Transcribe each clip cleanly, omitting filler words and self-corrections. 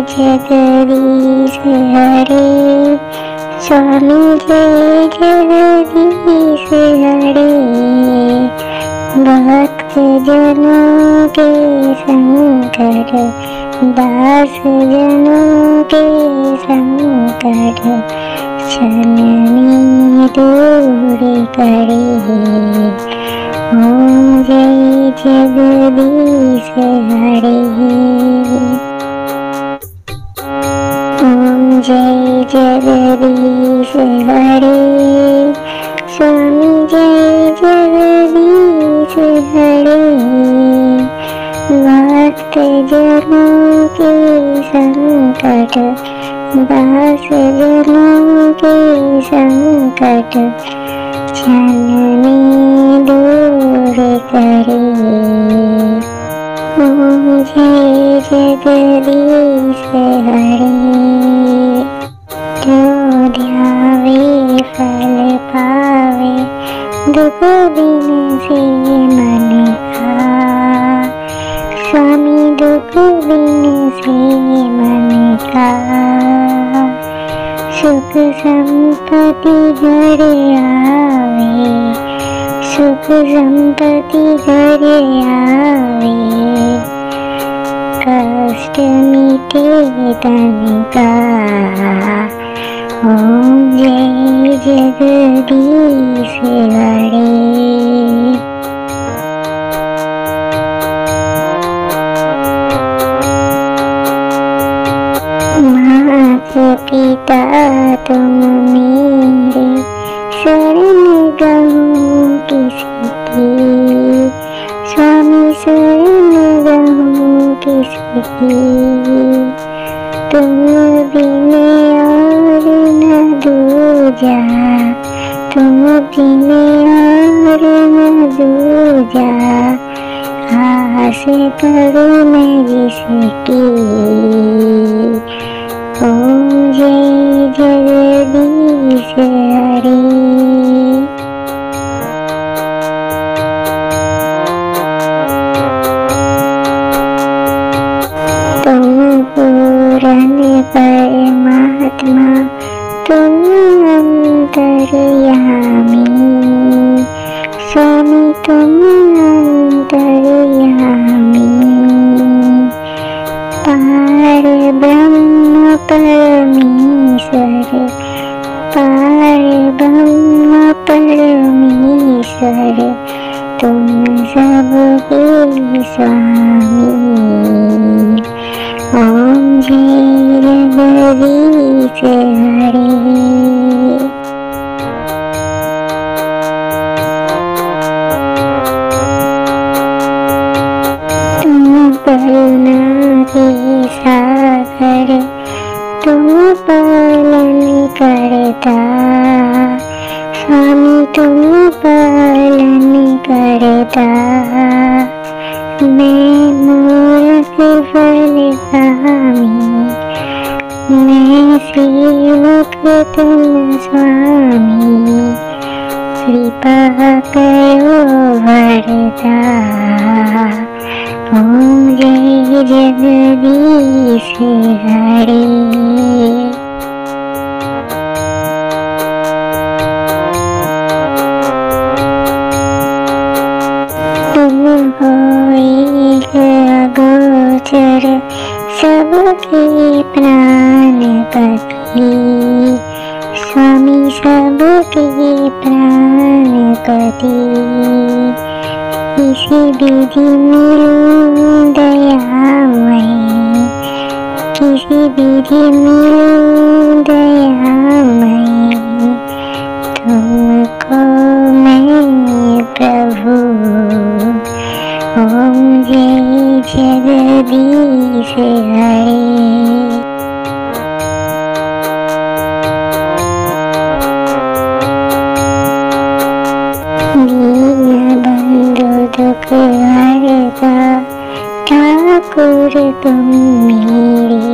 जगदीश हरे, स्वामी जय जगदीश हरे। भक्त जनों के संकट, दास जनों के संकट, क्षण में दूर करे। ओम जय जगदीश हरे। ओम जय जगदीश हरे, स्वामी जय जगदीश हरे। भक्त जनों के संकट, दास जनों के संकट, क्षण में दूर करे। ओम जय जगदीश हरे। जो ध्यावे फल पावे, दुख बिन से मन का। स्वामी दुख बिन से मन का, सुख संपत्ति घर आवे, सुख संपत्ति घर आवे। कष्ट मिटे तन का। ओम जय जगदीश हरे। माता पिता तुम मेरे, शरण गहूँ किसकी। स्वामी शरण गहूँ किसकी। तुम बिन और न दूजा, तुम बिन और न दूजा। आस करूँ मैं जिसकी। ओम जय जगदीश हरे। तुम पूर्ण परमात्मा, तुम अंतर्यामी। स्वामी तुम अंतर्यामी। पार ब्रह्म परमेश्वर, पार ब्रह्म परमेश्वर, तुम सबके स्वामी। ओम जय जगदीश हरे। तुम करुणा के सागर, तुम पालन करता। स्वामी तुम पालन करता। मैं मूर्ख फलकामी, मैं सेवक तुम स्वामी। कृपा करो वरदा। ओम जय जगदीश हरे। तुम हो एक अगोचर, सबके प्राणपति। स्वामी सबके प्राणपति। किसी विधि मिलूं दयामय, किसी विधि मिलूं दयामय। तुमको मैं प्रभु। ओम जय जगदीश हरे। दीनबंधु दुख हरता, ठाकुर तुम मेरे।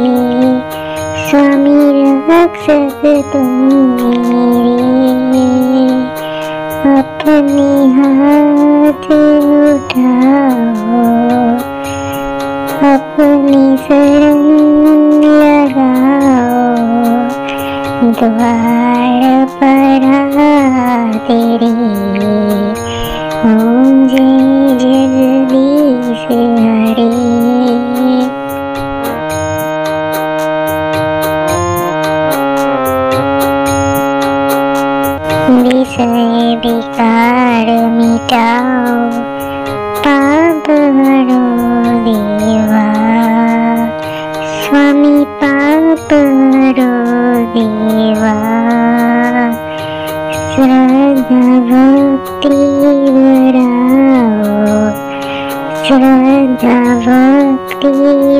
स्वामी रक्षक तुम मेरे। अपने हाथ उठाओ, अपनी शरण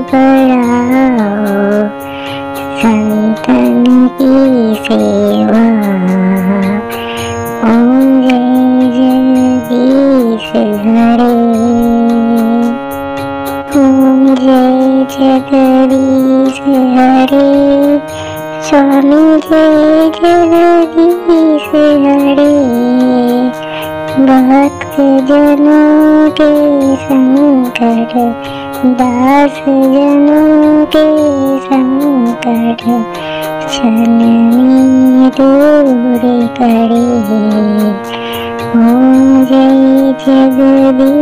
बढ़ाओ संतन की सेवा। ओम जय जगदीश हरे। ओम जय जगदीश हरे। स्वामी जय जगदीश हरे। भक्त जनों के संकट दास जनों के संकट क्षण में दूर करे। ओम जय जगदीश